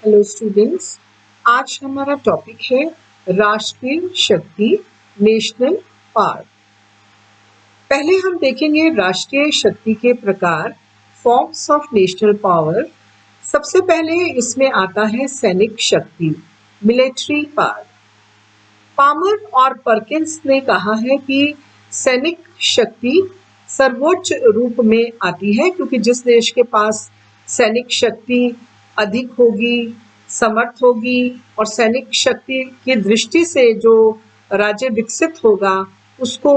Hello students, आज हमारा topic है राष्ट्रीय शक्ति, नेशनल पावर। पहले हम देखेंगे राष्ट्रीय शक्ति के प्रकार, फॉर्म्स ऑफ नेशनल पावर। सबसे पहले इसमें आता है सैनिक शक्ति, मिलिट्री पावर। पामर और परकिंस ने कहा है कि सैनिक शक्ति सर्वोच्च रूप में आती है, क्योंकि जिस देश के पास सैनिक शक्ति अधिक होगी, समर्थ होगी और सैनिक शक्ति की दृष्टि से जो राज्य विकसित होगा, उसको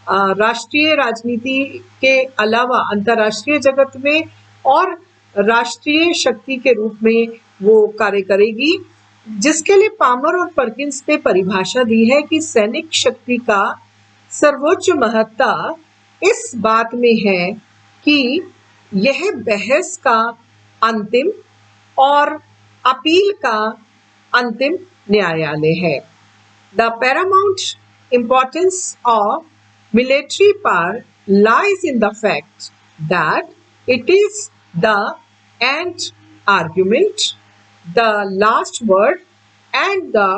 राष्ट्रीय राजनीति के अलावा अंतर्राष्ट्रीय जगत में और राष्ट्रीय शक्ति के रूप में वो कार्य करेगी। जिसके लिए पामर और परकिंस ने परिभाषा दी है कि सैनिक शक्ति का सर्वोच्च महत्ता इस बात में है कि यह बहस का अंतिम और अपील का अंतिम न्यायालय है। The paramount importance of military power lies in the fact that it is the end argument, the last word and the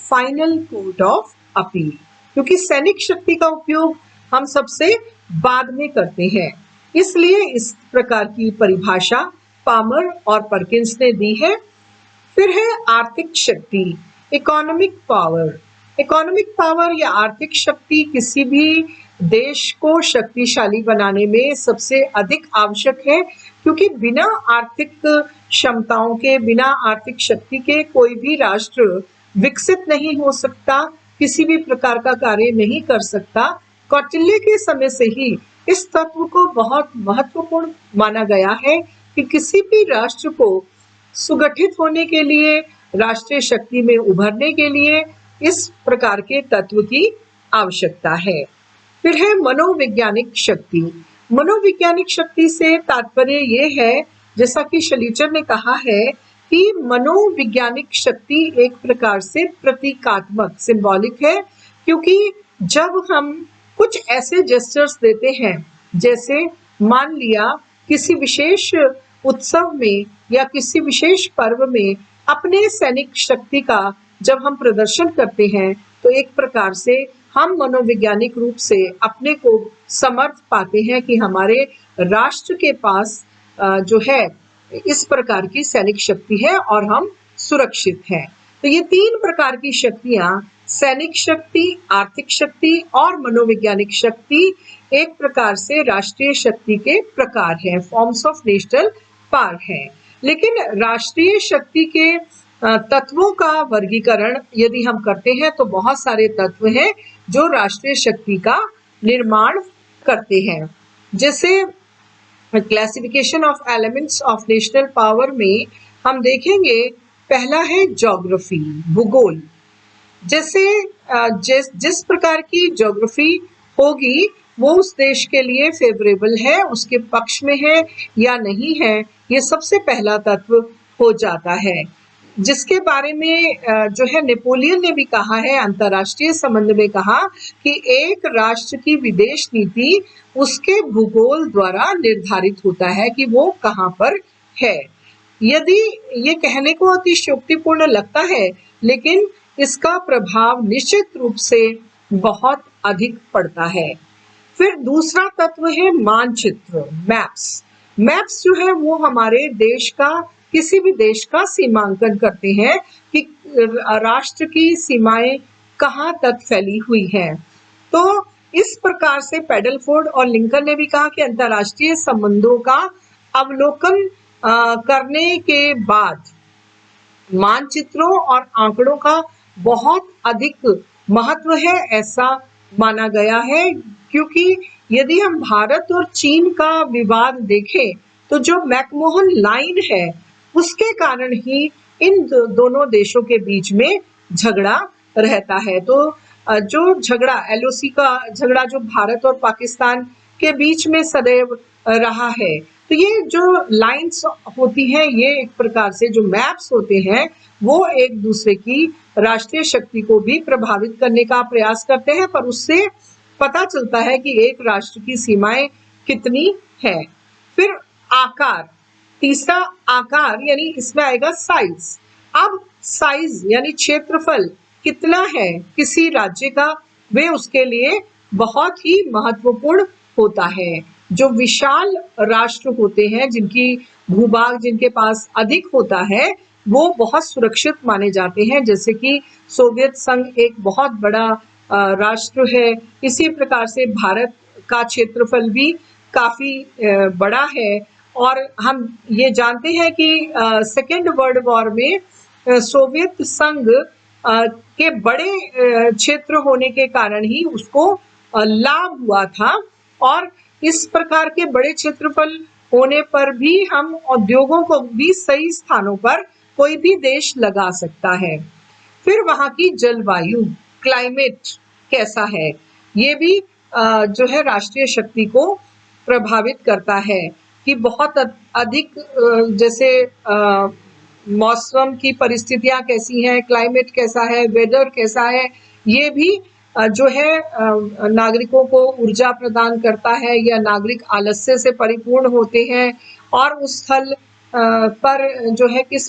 final court of appeal। क्योंकि सैनिक शक्ति का उपयोग हम सबसे बाद में करते हैं, इसलिए इस प्रकार की परिभाषा पामर और परकिंस ने दी है। फिर है आर्थिक शक्ति, इकोनॉमिक पावर। इकोनॉमिक पावर या आर्थिक शक्ति किसी भी देश को शक्तिशाली बनाने में सबसे अधिक आवश्यक है, क्योंकि बिना आर्थिक क्षमताओं के, बिना आर्थिक शक्ति के कोई भी राष्ट्र विकसित नहीं हो सकता, किसी भी प्रकार का कार्य नहीं कर सकता। कौटिल्य के समय से ही इस तत्व को बहुत महत्वपूर्ण माना गया है कि किसी भी राष्ट्र को सुगठित होने के लिए, राष्ट्रीय शक्ति में उभरने के लिए इस प्रकार के तत्व की आवश्यकता है। फिर है मनोवैज्ञानिक शक्ति। मनोवैज्ञानिक शक्ति से तात्पर्य ये है, जैसा कि शलीचर ने कहा है, कि मनोवैज्ञानिक शक्ति एक प्रकार से प्रतीकात्मक, सिंबॉलिक है, क्योंकि जब हम कुछ ऐसे जेस्चर्स देते हैं, जैसे मान लिया किसी विशेष उत्सव में या किसी विशेष पर्व में अपने सैनिक शक्ति का जब हम प्रदर्शन करते हैं, तो एक प्रकार से हम मनोवैज्ञानिक रूप से अपने को समर्थ पाते हैं कि हमारे राष्ट्र के पास जो है इस प्रकार की सैनिक शक्ति है और हम सुरक्षित हैं। तो ये तीन प्रकार की शक्तियां, सैनिक शक्ति, आर्थिक शक्ति और मनोवैज्ञानिक शक्ति, एक प्रकार से राष्ट्रीय शक्ति के प्रकार हैं, फॉर्म्स ऑफ नेशनल पावर है। लेकिन राष्ट्रीय शक्ति के तत्वों का वर्गीकरण यदि हम करते हैं तो बहुत सारे तत्व हैं जो राष्ट्रीय शक्ति का निर्माण करते हैं। जैसे classification of elements of national power में हम देखेंगे, पहला है ज्योग्राफी, भूगोल। जैसे जिस प्रकार की ज्योग्राफी होगी वो उस देश के लिए फेवरेबल है, उसके पक्ष में है या नहीं है, ये सबसे पहला तत्व हो जाता है, जिसके बारे में जो है नेपोलियन ने भी कहा है, अंतर्राष्ट्रीय संबंध में कहा कि एक राष्ट्र की विदेश नीति उसके भूगोल द्वारा निर्धारित होता है कि वो कहाँ पर है। यदि ये कहने को अतिशयोक्तिपूर्ण लगता है, लेकिन इसका प्रभाव निश्चित रूप से बहुत अधिक पड़ता है। फिर दूसरा तत्व है मानचित्र, मैप्स। मैप्स जो है वो हमारे देश का, किसी भी देश का सीमांकन करते हैं कि राष्ट्र की सीमाएं कहाँ तक फैली हुई हैं। तो इस प्रकार से पेडलफोर्ड और लिंकन ने भी कहा कि अंतर्राष्ट्रीय संबंधों का अवलोकन करने के बाद मानचित्रों और आंकड़ों का बहुत अधिक महत्व है, ऐसा माना गया है। क्योंकि यदि हम भारत और चीन का विवाद देखें तो जो मैकमोहन लाइन है उसके कारण ही इन दोनों देशों के बीच में झगड़ा रहता है। तो जो झगड़ा, एलओसी का झगड़ा जो भारत और पाकिस्तान के बीच में सदैव रहा है, तो ये जो लाइंस होती हैं, ये एक प्रकार से जो मैप्स होते हैं वो एक दूसरे की राष्ट्रीय शक्ति को भी प्रभावित करने का प्रयास करते हैं, पर उससे पता चलता है कि एक राष्ट्र की सीमाएं कितनी है। फिर आकार, तीसरा आकार, यानी इसमें आएगा साइज। अब साइज यानी क्षेत्रफल कितना है किसी राज्य का, वे उसके लिए बहुत ही महत्वपूर्ण होता है। जो विशाल राष्ट्र होते हैं, जिनकी भूभाग जिनके पास अधिक होता है, वो बहुत सुरक्षित माने जाते हैं। जैसे कि सोवियत संघ एक बहुत बड़ा राष्ट्र है, इसी प्रकार से भारत का क्षेत्रफल भी काफी बड़ा है। और हम ये जानते हैं कि सेकेंड वर्ल्ड वॉर में सोवियत संघ के बड़े क्षेत्र होने के कारण ही उसको लाभ हुआ था। और इस प्रकार के बड़े क्षेत्रफल होने पर भी हम उद्योगों को भी सही स्थानों पर कोई भी देश लगा सकता है। फिर वहाँ की जलवायु, क्लाइमेट कैसा है, ये भी जो है राष्ट्रीय शक्ति को प्रभावित करता है कि बहुत अधिक जैसे मौसम की परिस्थितियां कैसी हैं, क्लाइमेट कैसा है, वेदर कैसा है, ये भी जो है नागरिकों को ऊर्जा प्रदान करता है या नागरिक आलस्य से परिपूर्ण होते हैं। और उस स्थल पर जो है किस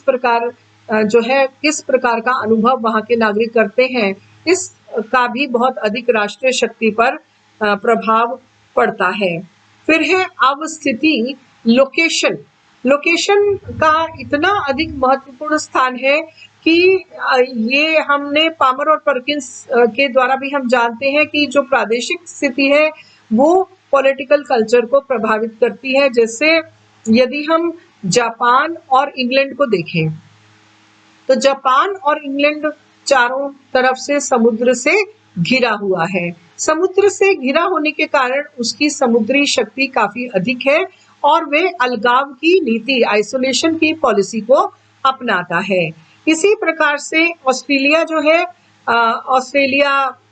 प्रकार का अनुभव वहाँ के नागरिक करते हैं, इसका भी बहुत अधिक राष्ट्रीय शक्ति पर प्रभाव पड़ता है। फिर है अवस्थिति, लोकेशन। लोकेशन का इतना अधिक महत्वपूर्ण स्थान है कि ये हमने पामर और परकिंस के द्वारा भी हम जानते हैं कि जो प्रादेशिक स्थिति है वो पॉलिटिकल कल्चर को प्रभावित करती है। जैसे यदि हम जापान और इंग्लैंड को देखें, तो जापान और इंग्लैंड चारों तरफ से समुद्र से घिरा हुआ है। समुद्र से घिरा होने के कारण उसकी समुद्री शक्ति काफी अधिक है और वे अलगाव की नीति, आइसोलेशन की पॉलिसी को अपनाता है। इसी प्रकार से ऑस्ट्रेलिया जो है, ऑस्ट्रेलिया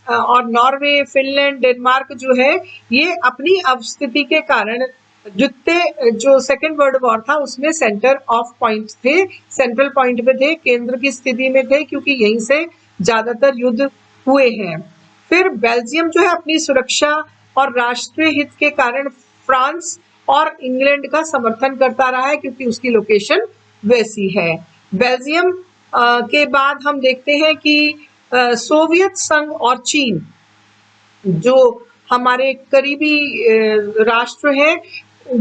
और नॉर्वे, फिनलैंड, डेनमार्क जो है, ये अपनी अवस्थिति के कारण जो सेकेंड वर्ल्ड वॉर था उसमें सेंटर ऑफ पॉइंट थे, सेंट्रल पॉइंट पे थे, केंद्र की स्थिति में थे, क्योंकि यहीं से ज्यादातर युद्ध हुए हैं। फिर बेल्जियम जो है अपनी सुरक्षा और राष्ट्रीय हित के कारण फ्रांस और इंग्लैंड का समर्थन करता रहा है, क्योंकि उसकी लोकेशन वैसी है। बेल्जियम के बाद हम देखते हैं कि सोवियत संघ और चीन जो हमारे करीबी राष्ट्र हैं,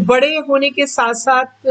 बड़े होने के साथ साथ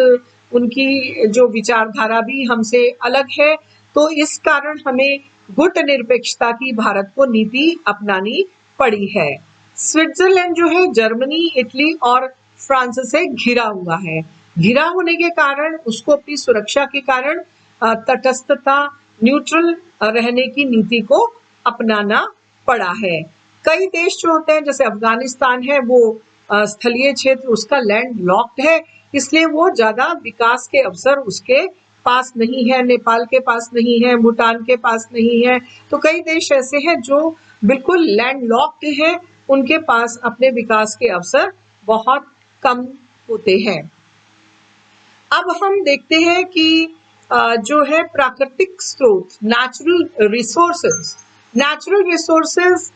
उनकी जो विचारधारा भी हमसे अलग है, तो इस कारण हमें गुट निरपेक्षता की भारत को नीति अपनानी पड़ी है। स्विट्जरलैंड जो है जर्मनी, इटली और फ्रांस से घिरा हुआ है। घिरा होने के कारण उसको अपनी सुरक्षा के कारण तटस्थता, न्यूट्रल रहने की नीति को अपनाना पड़ा है। कई देश जो होते हैं, जैसे अफगानिस्तान है, वो स्थलीय क्षेत्र, उसका लैंड लॉक्ड है, इसलिए वो ज्यादा विकास के अवसर उसके पास नहीं है। नेपाल के पास नहीं है, भूटान के पास नहीं है। तो कई देश ऐसे हैं जो बिल्कुल लैंड लॉक्ड है, उनके पास अपने विकास के अवसर बहुत कम होते हैं। अब हम देखते हैं कि जो है प्राकृतिक स्रोत, नेचुरल रिसोर्सेज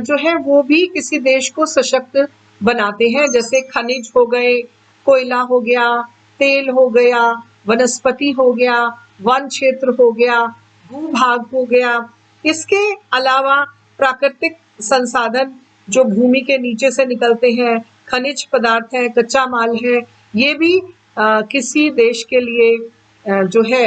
जो है वो भी किसी देश को सशक्त बनाते हैं। जैसे खनिज हो गए, कोयला हो गया, तेल हो गया, वनस्पति हो गया, वन क्षेत्र हो गया, भूभाग हो गया। इसके अलावा प्राकृतिक संसाधन जो भूमि के नीचे से निकलते हैं, खनिज पदार्थ है, कच्चा माल है, ये भी किसी देश के लिए जो है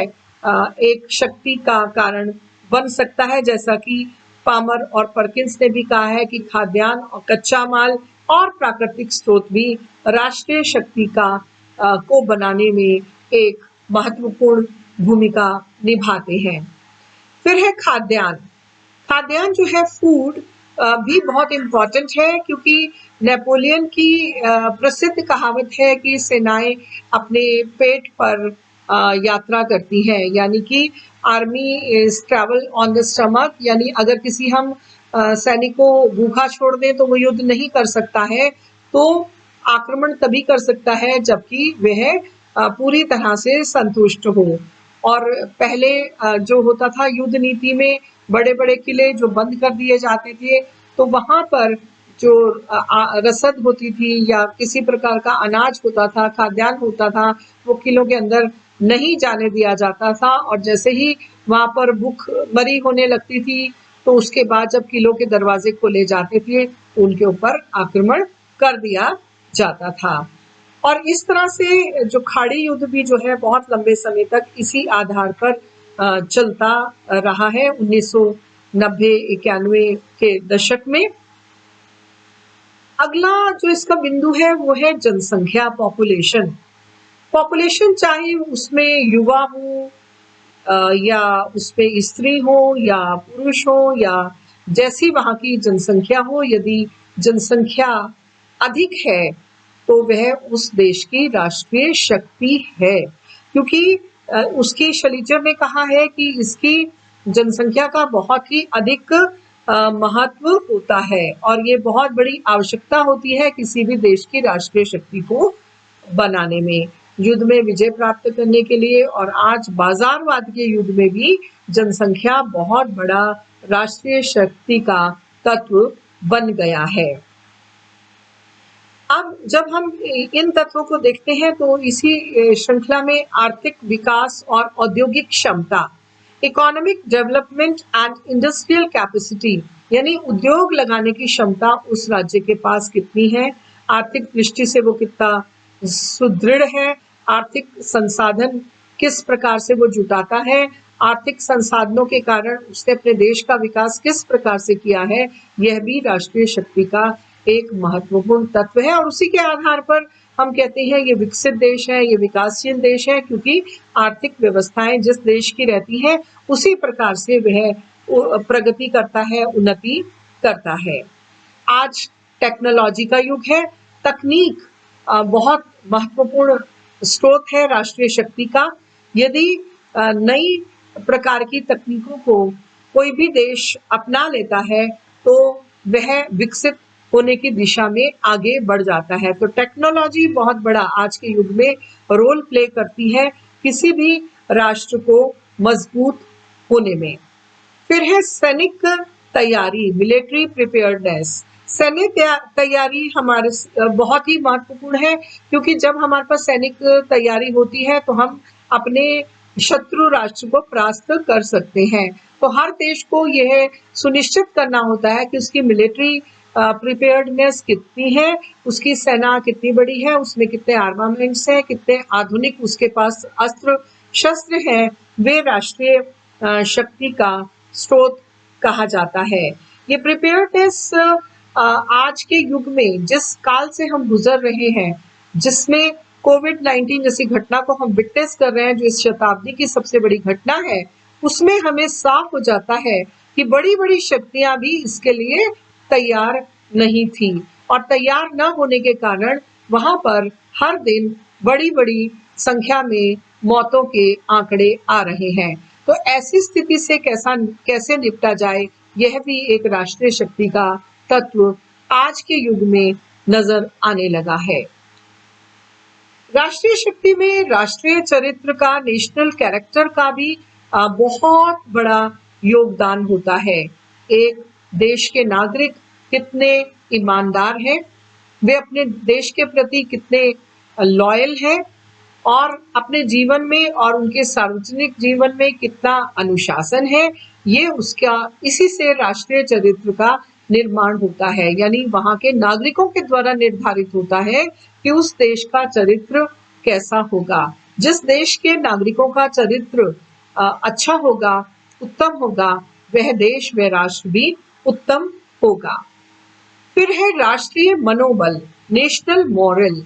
एक शक्ति का कारण बन सकता है। जैसा कि पामर और परकिंस ने भी कहा है कि खाद्यान्न और कच्चा माल और प्राकृतिक स्रोत भी राष्ट्रीय शक्ति को बनाने में एक महत्वपूर्ण भूमिका निभाते हैं। फिर है खाद्यान्न। खाद्यान्न जो है फूड भी बहुत इम्पोर्टेंट है, क्योंकि नेपोलियन की प्रसिद्ध कहावत है कि सेनाएं अपने पेट पर यात्रा करती हैं, यानी कि army is travel on the stomach. यानी अगर किसी हम सैनिक को भूखा छोड़ दें तो वो युद्ध नहीं कर सकता है, तो आक्रमण तभी कर सकता है जबकि वह पूरी तरह से संतुष्ट हो। और पहले जो होता था युद्ध नीति में, बड़े बड़े किले जो बंद कर दिए जाते थे, तो वहां पर जो रसद होती थी या किसी प्रकार का अनाज होता था, खाद्यान्न होता था, वो किलों के अंदर नहीं जाने दिया जाता था, और जैसे ही वहां पर भूखमरी होने लगती थी तो उसके बाद जब किलों के दरवाजे खोले जाते थे उनके ऊपर आक्रमण कर दिया जाता था। और इस तरह से जो खाड़ी युद्ध भी जो है बहुत लंबे समय तक इसी आधार पर चलता रहा है 1990-91 के दशक में। अगला जो इसका बिंदु है वो है जनसंख्या, पॉपुलेशन। पॉपुलेशन चाहे उसमें युवा हो या उसमें स्त्री हो या पुरुष हो या जैसी वहां की जनसंख्या हो, यदि जनसंख्या अधिक है तो वह उस देश की राष्ट्रीय शक्ति है, क्योंकि उसकी शलीचर ने कहा है कि इसकी जनसंख्या का बहुत ही अधिक महत्व होता है और ये बहुत बड़ी आवश्यकता होती है किसी भी देश की राष्ट्रीय शक्ति को बनाने में, युद्ध में विजय प्राप्त करने के लिए। और आज बाजारवाद के युद्ध में भी जनसंख्या बहुत बड़ा राष्ट्रीय शक्ति का तत्व बन गया है। अब जब हम इन तत्वों को देखते हैं तो इसी श्रृंखला में आर्थिक विकास और औद्योगिक क्षमता, economic development and industrial capacity, यानी उद्योग लगाने की क्षमता उस राज्य के पास कितनी है, आर्थिक दृष्टि से वो कितना सुदृढ़ है, आर्थिक संसाधन किस प्रकार से वो जुटाता है, आर्थिक संसाधनों के कारण उसने अपने देश का विकास किस प्रकार से किया है, यह भी राष्ट्रीय शक्ति का एक महत्वपूर्ण तत्व है। और उसी के आधार पर हम कहते हैं ये विकसित देश है, ये विकासशील देश है, क्योंकि आर्थिक व्यवस्थाएं जिस देश की रहती हैं उसी प्रकार से वह प्रगति करता है, उन्नति करता है। आज टेक्नोलॉजी का युग है, तकनीक बहुत महत्वपूर्ण स्रोत है राष्ट्रीय शक्ति का। यदि नई प्रकार की तकनीकों को कोई भी देश अपना लेता है तो वह विकसित होने की दिशा में आगे बढ़ जाता है। तो टेक्नोलॉजी बहुत बड़ा आज के युग में रोल प्ले करती है किसी भी राष्ट्र को मजबूत होने में। फिर है सैनिक तैयारी, मिलिट्री प्रिपेयर्डनेस। सैन्य तैयारी हमारे बहुत ही महत्वपूर्ण है, क्योंकि जब हमारे पास सैनिक तैयारी होती है तो हम अपने शत्रु राष्ट्र को परास्त कर सकते हैं। तो हर देश को यह सुनिश्चित करना होता है कि उसकी मिलिट्री प्रिपेयर्डनेस कितनी है, उसकी सेना कितनी बड़ी है, उसमें कितने आर्मामेंट्स हैं, कितने आधुनिक उसके पास अस्त्र शस्त्र हैं, वे राष्ट्रीय शक्ति का स्रोत कहा जाता है। ये प्रिपेयर्डनेस आज के युग में जिस काल से हम गुजर रहे हैं, जिसमें कोविड-19 जैसी घटना को हम विटनेस कर रहे हैं, जो इस शताब्दी की सबसे बड़ी घटना है, उसमें हमें साफ हो जाता है कि बड़ी बड़ी शक्तियां भी इसके लिए तैयार नहीं थी, और तैयार न होने के कारण वहां पर हर दिन बड़ी बड़ी संख्या में मौतों के आंकड़े आ रहे हैं। तो ऐसी स्थिति से कैसे निपटा जाए, यह भी एक राष्ट्रीय शक्ति का तत्व आज के युग में नजर आने लगा है। राष्ट्रीय शक्ति में राष्ट्रीय चरित्र का, नेशनल कैरेक्टर का भी बहुत बड़ा योगदान होता है। एक देश के नागरिक कितने ईमानदार हैं, वे अपने देश के प्रति कितने लॉयल हैं, और अपने जीवन में और उनके सार्वजनिक जीवन में कितना अनुशासन है, ये उसका इसी से राष्ट्रीय चरित्र का निर्माण होता है। यानी वहां के नागरिकों के द्वारा निर्धारित होता है कि उस देश का चरित्र कैसा होगा। जिस देश के नागरिकों का चरित्र अच्छा होगा, उत्तम होगा, वह देश, वह राष्ट्र भी उत्तम होगा। फिर है राष्ट्रीय मनोबल, नेशनल मॉरल।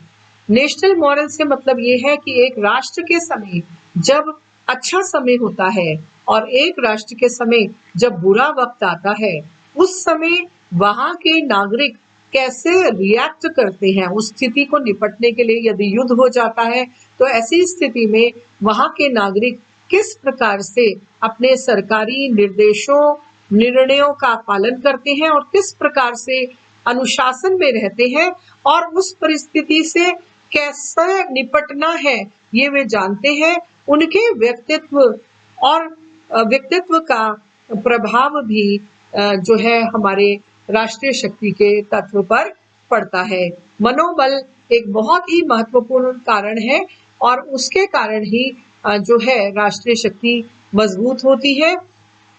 नेशनल मॉरल से मतलब ये है कि एक राष्ट्र के समय जब अच्छा समय होता है और एक राष्ट्र के समय जब बुरा वक्त आता है, उस समय वहां के नागरिक कैसे रिएक्ट करते हैं उस स्थिति को निपटने के लिए। यदि युद्ध हो जाता है तो ऐसी स्थिति में वहां के नागरिक किस प्रकार से अपने सरकारी निर्देशों, निर्णयों का पालन करते हैं और किस प्रकार से अनुशासन में रहते हैं, और उस परिस्थिति से कैसे निपटना है ये वे जानते हैं। उनके व्यक्तित्व और व्यक्तित्व का प्रभाव भी जो है हमारे राष्ट्रीय शक्ति के तत्व पर पड़ता है। मनोबल एक बहुत ही महत्वपूर्ण कारण है और उसके कारण ही जो है राष्ट्रीय शक्ति मजबूत होती है,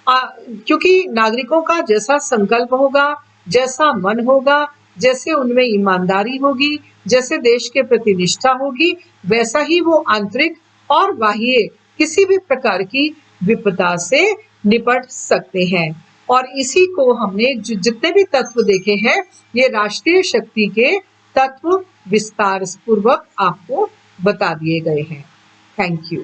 क्योंकि नागरिकों का जैसा संकल्प होगा, जैसा मन होगा, जैसे उनमें ईमानदारी होगी, जैसे देश के प्रति निष्ठा होगी, वैसा ही वो आंतरिक और बाह्य किसी भी प्रकार की विपदा से निपट सकते हैं। और इसी को हमने जितने भी तत्व देखे हैं, ये राष्ट्रीय शक्ति के तत्व विस्तार पूर्वक आपको बता दिए गए हैं। Thank you.